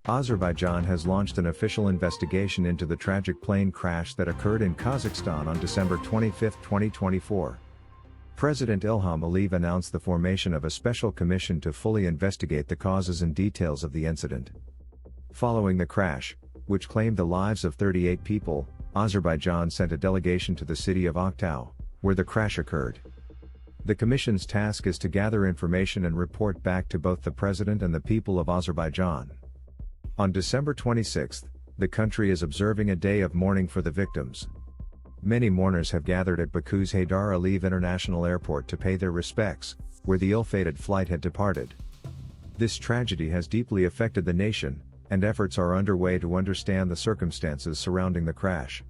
Azerbaijan has launched an official investigation into the tragic plane crash that occurred in Kazakhstan on December 25, 2024. President Ilham Aliyev announced the formation of a special commission to fully investigate the causes and details of the incident. Following the crash, which claimed the lives of 38 people, Azerbaijan sent a delegation to the city of Aktau, where the crash occurred. The commission's task is to gather information and report back to both the president and the people of Azerbaijan. On December 26, the country is observing a day of mourning for the victims. Many mourners have gathered at Baku's Haydar Aliyev International Airport to pay their respects, where the ill-fated flight had departed. This tragedy has deeply affected the nation, and efforts are underway to understand the circumstances surrounding the crash.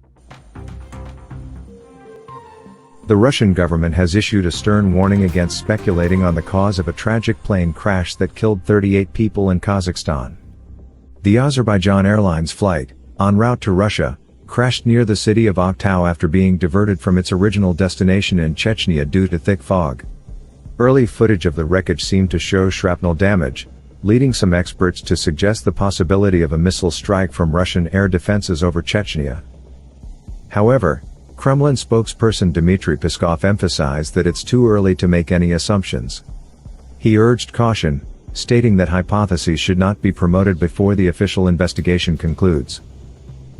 The Russian government has issued a stern warning against speculating on the cause of a tragic plane crash that killed 38 people in Kazakhstan. The Azerbaijan Airlines flight, en route to Russia, crashed near the city of Aktau after being diverted from its original destination in Chechnya due to thick fog. Early footage of the wreckage seemed to show shrapnel damage, leading some experts to suggest the possibility of a missile strike from Russian air defenses over Chechnya. However, Kremlin spokesperson Dmitry Peskov emphasized that it's too early to make any assumptions. He urged caution, stating that hypotheses should not be promoted before the official investigation concludes.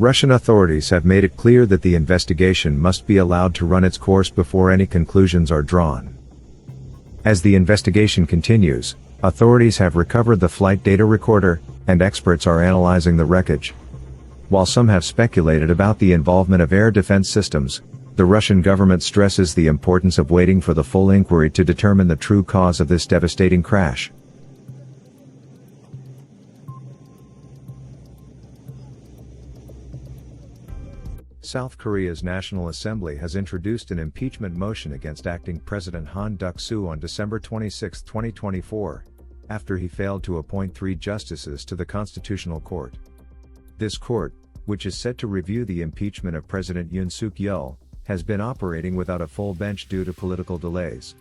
Russian authorities have made it clear that the investigation must be allowed to run its course before any conclusions are drawn. As the investigation continues, authorities have recovered the flight data recorder, and experts are analyzing the wreckage. While some have speculated about the involvement of air defense systems, the Russian government stresses the importance of waiting for the full inquiry to determine the true cause of this devastating crash. South Korea's National Assembly has introduced an impeachment motion against acting President Han Duck-Soo on December 26, 2024, after he failed to appoint 3 justices to the Constitutional Court. This court, which is set to review the impeachment of President Yoon Suk-yeol, has been operating without a full bench due to political delays.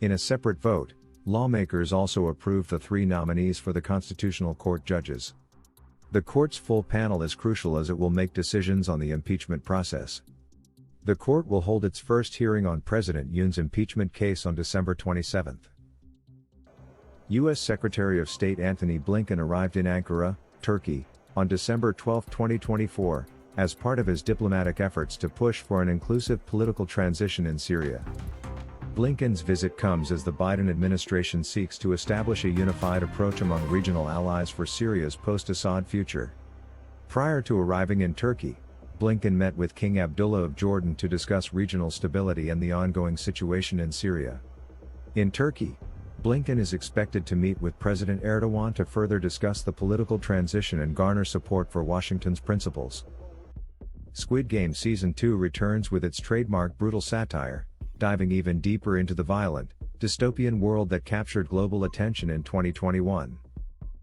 In a separate vote, lawmakers also approved the 3 nominees for the Constitutional Court judges. The court's full panel is crucial as it will make decisions on the impeachment process. The court will hold its first hearing on President Yoon's impeachment case on December 27. U.S. Secretary of State Antony Blinken arrived in Ankara, Turkey, on December 12, 2024, as part of his diplomatic efforts to push for an inclusive political transition in Syria. Blinken's visit comes as the Biden administration seeks to establish a unified approach among regional allies for Syria's post-Assad future. Prior to arriving in Turkey, Blinken met with King Abdullah of Jordan to discuss regional stability and the ongoing situation in Syria. In Turkey, Blinken is expected to meet with President Erdogan to further discuss the political transition and garner support for Washington's principles. Squid Game Season 2 returns with its trademark brutal satire, diving even deeper into the violent, dystopian world that captured global attention in 2021.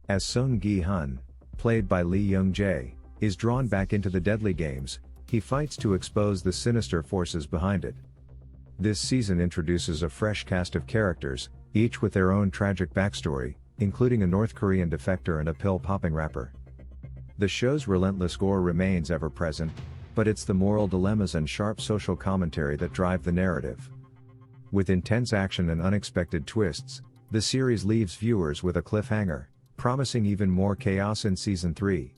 As Sung Gi-hun, played by Lee Young-jae, is drawn back into the deadly games, he fights to expose the sinister forces behind it. This season introduces a fresh cast of characters, each with their own tragic backstory, including a North Korean defector and a pill-popping rapper. The show's relentless gore remains ever present, but it's the moral dilemmas and sharp social commentary that drive the narrative. With intense action and unexpected twists, the series leaves viewers with a cliffhanger, promising even more chaos in Season 3.